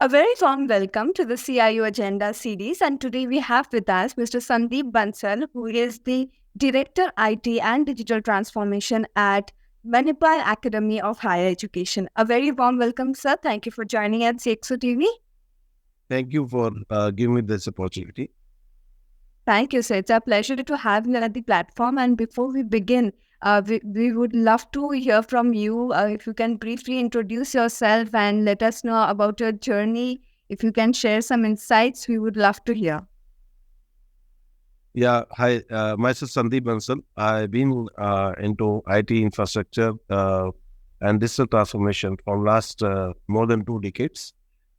A very warm welcome to the CIO Agenda series. And today we have with us Mr. Sandeep Bansal, who is the Director IT and Digital Transformation at Manipal Academy of Higher Education. A very warm welcome, sir. Thank you for joining at CXOTV. Thank you for giving me this opportunity. Thank you, sir. It's a pleasure to have you at the platform. And before we begin, we would love to hear from you. If you can briefly introduce yourself and let us know about your journey. If you can share some insights, we would love to hear. Yeah, hi, myself Sandeep Bansal. I've been into IT infrastructure and digital transformation for last more than 2 decades.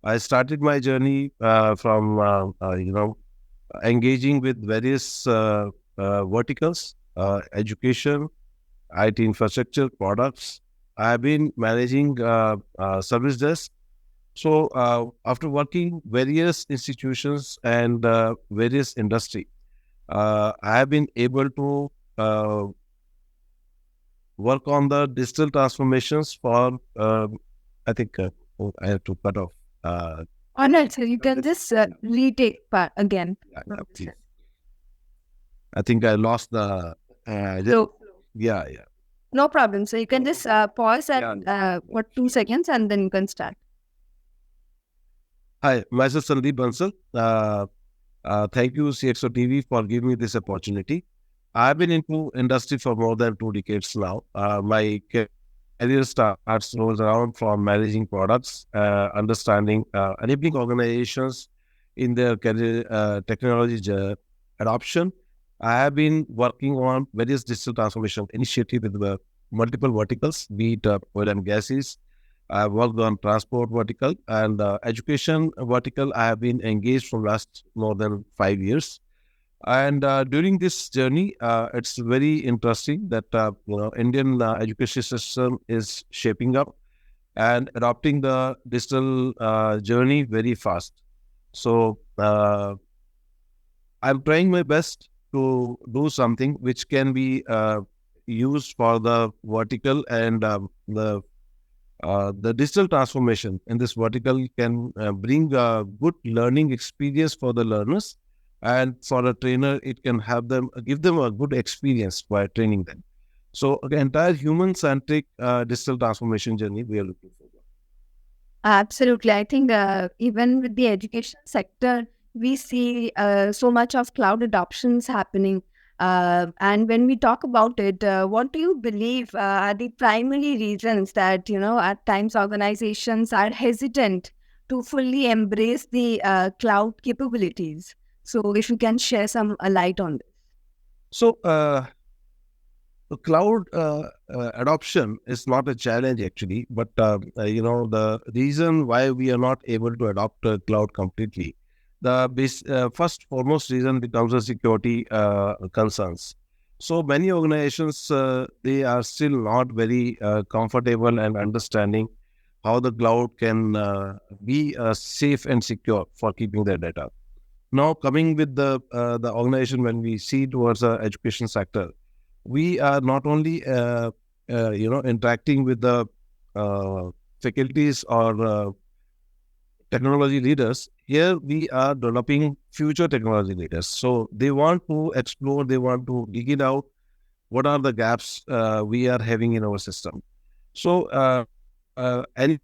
I started my journey from engaging with various verticals, education, IT infrastructure, products. I've been managing service desk. So after working various institutions and various industry, I have been able to work on the digital transformations for, I think, I have to cut off. Oh, no, so you can just retake part again. I think I lost the... So, yeah. no problem. So you can just pause at for 2 seconds and then you can start. Hi, myself Sandeep Bansal. Thank you, CXOTV, for giving me this opportunity. I've been into industry for more than 2 decades now. My career starts rolls around from managing products, understanding, enabling organizations in their career technology adoption. I have been working on various digital transformation initiatives with multiple verticals, be it oil and gases. I have worked on transport vertical and education vertical. I have been engaged for last more than 5 years. And during this journey, it's very interesting that Indian education system is shaping up and adopting the digital journey very fast. So I'm trying my best to do something which can be used for the vertical and the digital transformation in this vertical can bring a good learning experience for the learners, and for a trainer, it can give them a good experience by training them. So, the entire human-centric digital transformation journey we are looking for. Absolutely. I think even with the education sector, we see so much of cloud adoptions happening. And when we talk about it, what do you believe are the primary reasons that, at times organizations are hesitant to fully embrace the cloud capabilities? So if you can share some light on this. So, the cloud adoption is not a challenge actually, but the reason why we are not able to adopt cloud completely, the first foremost reason becomes the security concerns. So many organizations they are still not very comfortable and understanding how the cloud can be safe and secure for keeping their data. Now, coming with the organization, when we see towards the education sector, we are not only interacting with the faculties or technology leaders. Here we are developing future technology leaders. So they want to explore, they want to dig it out. What are the gaps we are having in our system? So any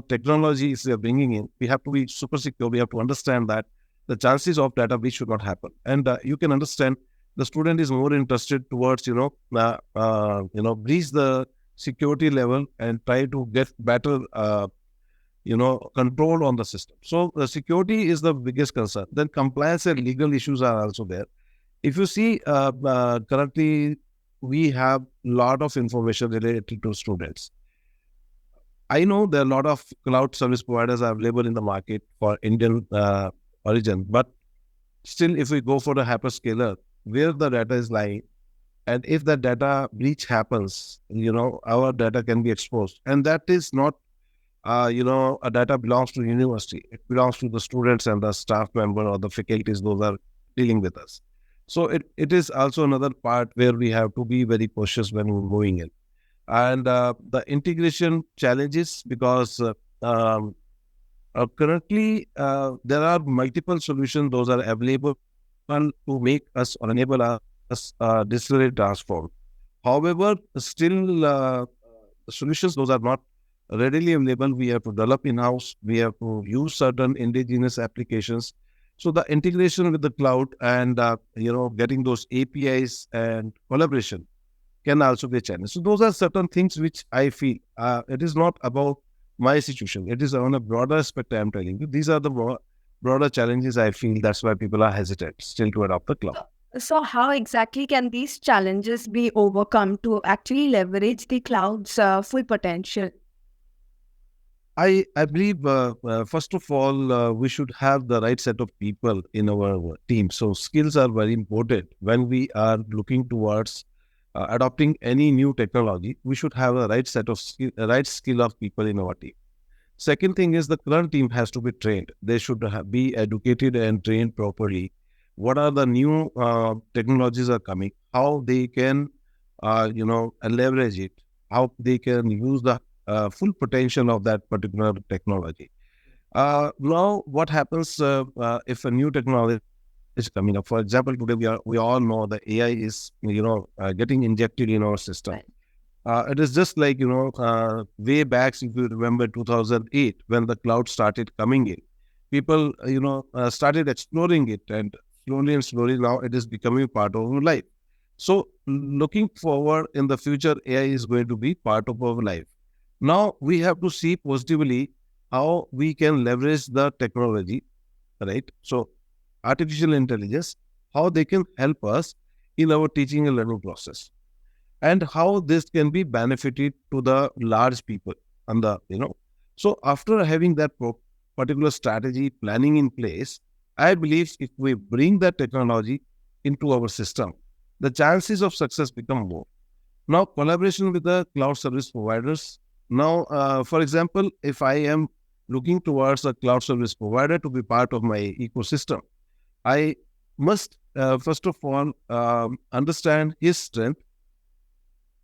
technologies we are bringing in, we have to be super secure. We have to understand that the chances of data breach should not happen. And you can understand the student is more interested towards, breach the security level and try to get better, control on the system. So the security is the biggest concern. Then compliance and legal issues are also there. If you see, currently we have a lot of information related to students. I know there are a lot of cloud service providers available in the market for Indian origin, but still, if we go for the hyperscaler, where the data is lying, and if the data breach happens, our data can be exposed. And that is not, a data belongs to university. It belongs to the students and the staff member or the faculties, those are dealing with us. So it is also another part where we have to be very cautious when we're moving in. And the integration challenges, because Currently, there are multiple solutions. Those are available to make us or enable us digitally transform. However, still the solutions those are not readily available. We have to develop in-house. We have to use certain indigenous applications. So the integration with the cloud and getting those APIs and collaboration can also be a challenge. So those are certain things which I feel it is not about my situation. It is on a broader aspect. I'm telling you, these are the broader challenges I feel. That's why people are hesitant still to adopt the cloud. So, how exactly can these challenges be overcome to actually leverage the cloud's full potential? I believe, first of all, we should have the right set of people in our team. So skills are very important when we are looking towards adopting any new technology. We should have a right set of right skill of people in our team. Second thing is the current team has to be trained. They should be educated and trained properly. What are the new technologies are coming? How they can, leverage it? How they can use the full potential of that particular technology? Now, what happens if a new technology is coming up? For example, today we all know the AI is getting injected in our system. Right. It is just like, way back, if you remember 2008, when the cloud started coming in, people, started exploring it, and slowly now it is becoming part of our life. So looking forward in the future, AI is going to be part of our life. Now we have to see positively how we can leverage the technology, right? So artificial intelligence, how they can help us in our teaching and learning process, and how this can be benefited to the large people and the so after having that particular strategy planning in place, I believe if we bring that technology into our system, the chances of success become more. Now collaboration with the cloud service providers. Now for example, if I am looking towards a cloud service provider to be part of my ecosystem, I must first of all understand his strength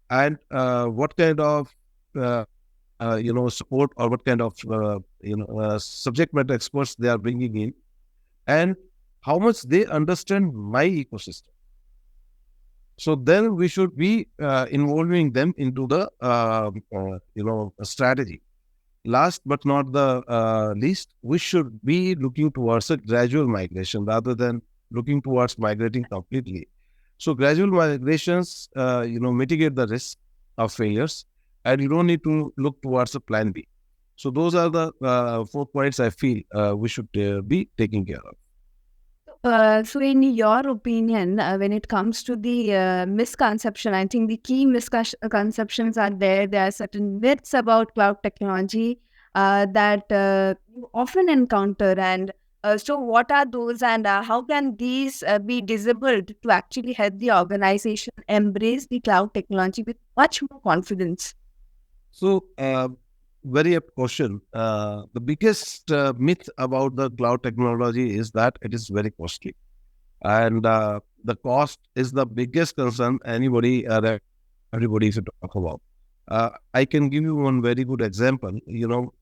and what kind of uh, support, or what kind of subject matter experts they are bringing in, and how much they understand my ecosystem. So then we should be involving them into the strategy. Last but not the least, we should be looking towards a gradual migration rather than looking towards migrating completely. So gradual migrations, mitigate the risk of failures, and you don't need to look towards a plan B. So those are the 4 points I feel we should be taking care of. So, in your opinion, when it comes to the misconception, I think the key misconceptions are there. There are certain myths about cloud technology that you often encounter. And so, what are those, and how can these be disabled to actually help the organization embrace the cloud technology with much more confidence? So, very apt question. The biggest myth about the cloud technology is that it is very costly, and the cost is the biggest concern everybody should talk about. I can give you one very good example.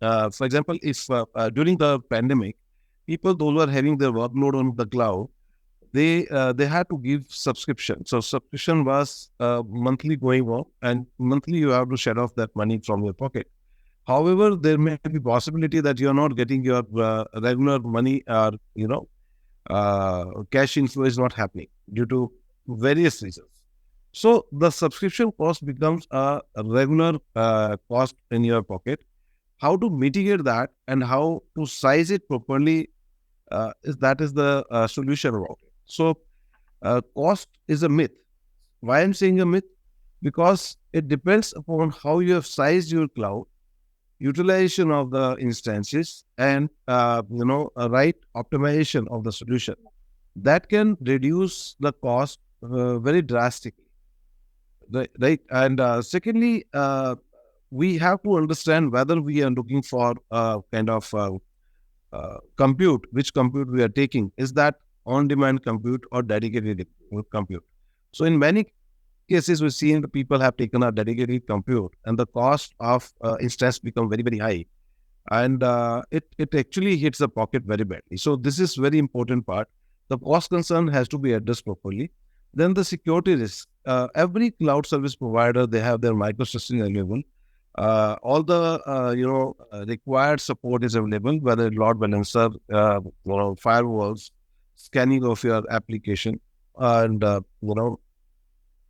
For example, if during the pandemic, people those who are having their workload on the cloud, they had to give subscription. So subscription was monthly going on, and monthly you have to shed off that money from your pocket. However, there may be possibility that you are not getting your regular money, or cash inflow is not happening due to various reasons. So the subscription cost becomes a regular cost in your pocket. How to mitigate that and how to size it properly is the solution about it. So cost is a myth. Why I'm saying a myth? Because it depends upon how you have sized your cloud, utilization of the instances, and a right optimization of the solution. That can reduce the cost very drastically. Right. And secondly, we have to understand whether we are looking for kind of compute, which compute we are taking. Is that on-demand compute or dedicated compute? So in many cases, we've seen the people have taken a dedicated compute, and the cost of instance become very, very high. and it actually hits the pocket very badly. So this is very important part. The cost concern has to be addressed properly. Then the security risk. Every cloud service provider, they have their microstructuring available. All the required support is available, whether load balancer, firewalls, scanning of your application, and uh,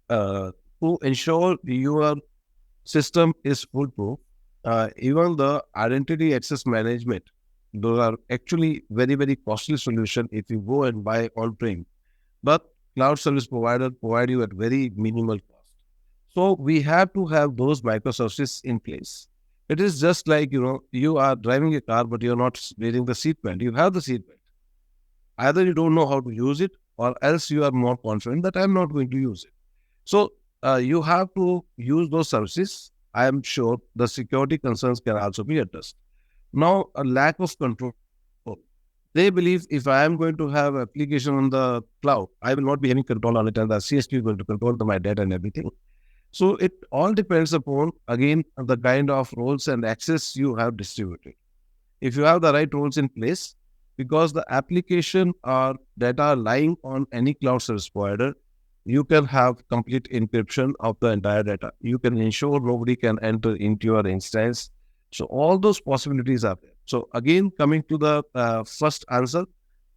to ensure your system is foolproof. Even the identity access management, those are actually very, very costly solution if you go and buy on-prem. But cloud service provider provide you at very minimal cost. So we have to have those microservices in place. It is just like, you are driving a car, but you're not wearing the seat belt. You have the seat belt. Either you don't know how to use it, or else you are more confident that I'm not going to use it. So you have to use those services. I am sure the security concerns can also be addressed. Now, a lack of control. They believe if I am going to have application on the cloud, I will not be having control on it, and the CSP is going to control my data and everything. So it all depends upon, again, the kind of roles and access you have distributed. If you have the right roles in place, because the application or data lying on any cloud service provider, you can have complete encryption of the entire data. You can ensure nobody can enter into your instance. So all those possibilities are there. So again, coming to the first answer,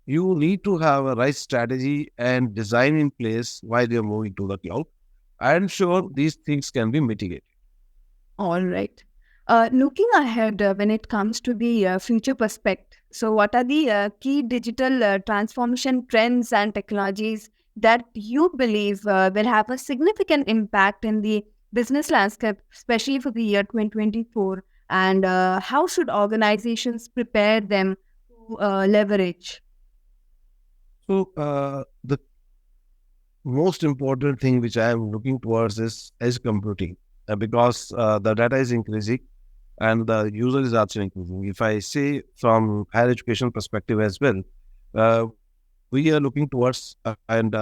you need to have a right strategy and design in place while you're moving to the cloud. I'm sure these things can be mitigated. All right. Looking ahead, when it comes to the future perspective, so what are the key digital transformation trends and technologies that you believe will have a significant impact in the business landscape, especially for the year 2024? And how should organizations prepare them to leverage? So the most important thing which I am looking towards is edge computing, because the data is increasing and the user is also increasing. If I say from higher education perspective as well, uh, we are looking towards and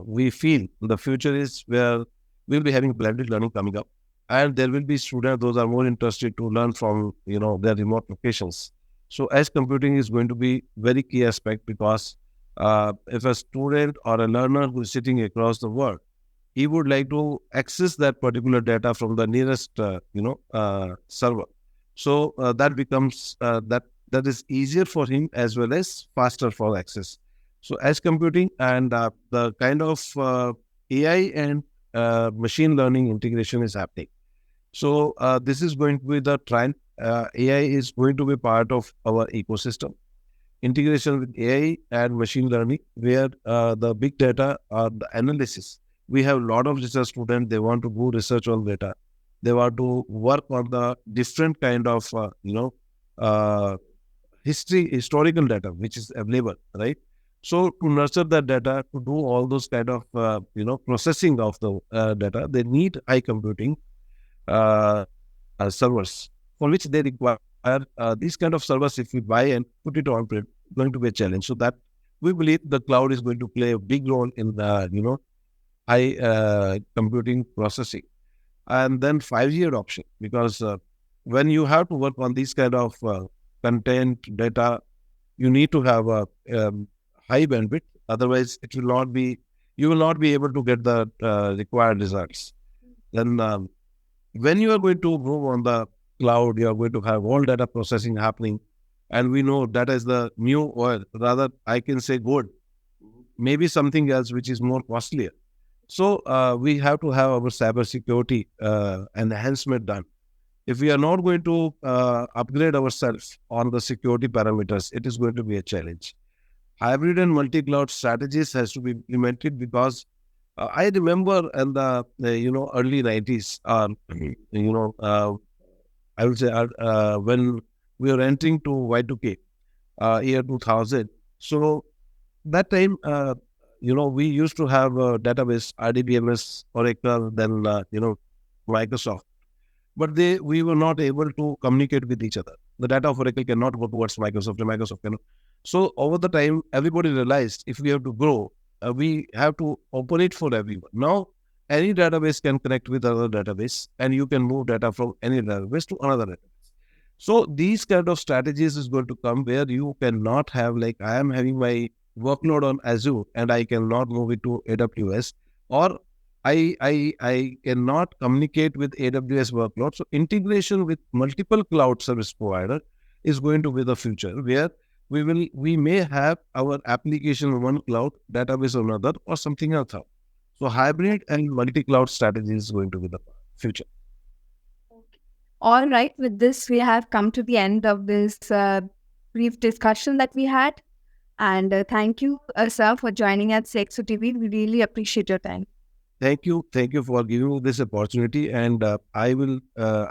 we feel the future is where we'll be having blended learning coming up, and there will be students those are more interested to learn from their remote locations. So edge computing is going to be very key aspect, because if a student or a learner who is sitting across the world, he would like to access that particular data from the nearest server. So that becomes that is easier for him as well as faster for access. So edge computing and the kind of AI and machine learning integration is happening. So this is going to be the trend. AI is going to be part of our ecosystem. Integration with AI and machine learning, where the big data or the analysis. We have a lot of research students. They want to do research on data. They want to work on the different kind of uh, historical data which is available, right? So to nurture that data, to do all those kind of processing of the data, they need high computing servers, for which they require these kind of servers. If we buy and put it on prem, going to be a challenge. So that we believe the cloud is going to play a big role in the high computing processing. And then 5G adoption, because when you have to work on these kind of content data, you need to have a high bandwidth. Otherwise, it will not be you will not be able to get the required results. Then when you are going to move on the cloud, you are going to have all data processing happening. And we know that is the new oil. Rather, I can say gold, maybe something else which is more costlier. So we have to have our cybersecurity enhancement done. If we are not going to upgrade ourselves on the security parameters, it is going to be a challenge. Hybrid and multi-cloud strategies has to be implemented, because I remember in the early 90s, I would say when we were entering to Y2K, year 2000. So that time, we used to have a database, RDBMS, Oracle, then Microsoft, but we were not able to communicate with each other. The data of Oracle cannot go towards Microsoft, and Microsoft cannot. So over the time, everybody realized if we have to grow, we have to open it for everyone. Now, any database can connect with other database, and you can move data from any database to another database. So these kind of strategies is going to come where you cannot have, like, I am having my workload on Azure and I cannot move it to AWS, or I cannot communicate with AWS workload. So integration with multiple cloud service provider is going to be the future, where we may have our application on one cloud, database on another, or something else. So hybrid and multi-cloud strategy is going to be the future. All right, with this, we have come to the end of this brief discussion that we had. And thank you, sir, for joining at CXO TV. We really appreciate your time. Thank you for giving me this opportunity, and I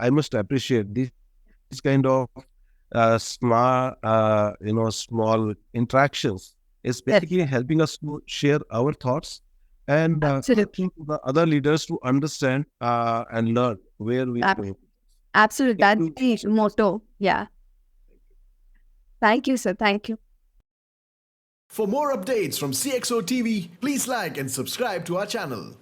must appreciate this kind of small interactions. It's Yes, basically helping us to share our thoughts and absolutely. helping the other leaders to understand and learn where we are Ab- going. Absolutely. Thank That's you. the motto. Yeah. Thank you, sir. Thank you. For more updates from CXO TV, please like and subscribe to our channel.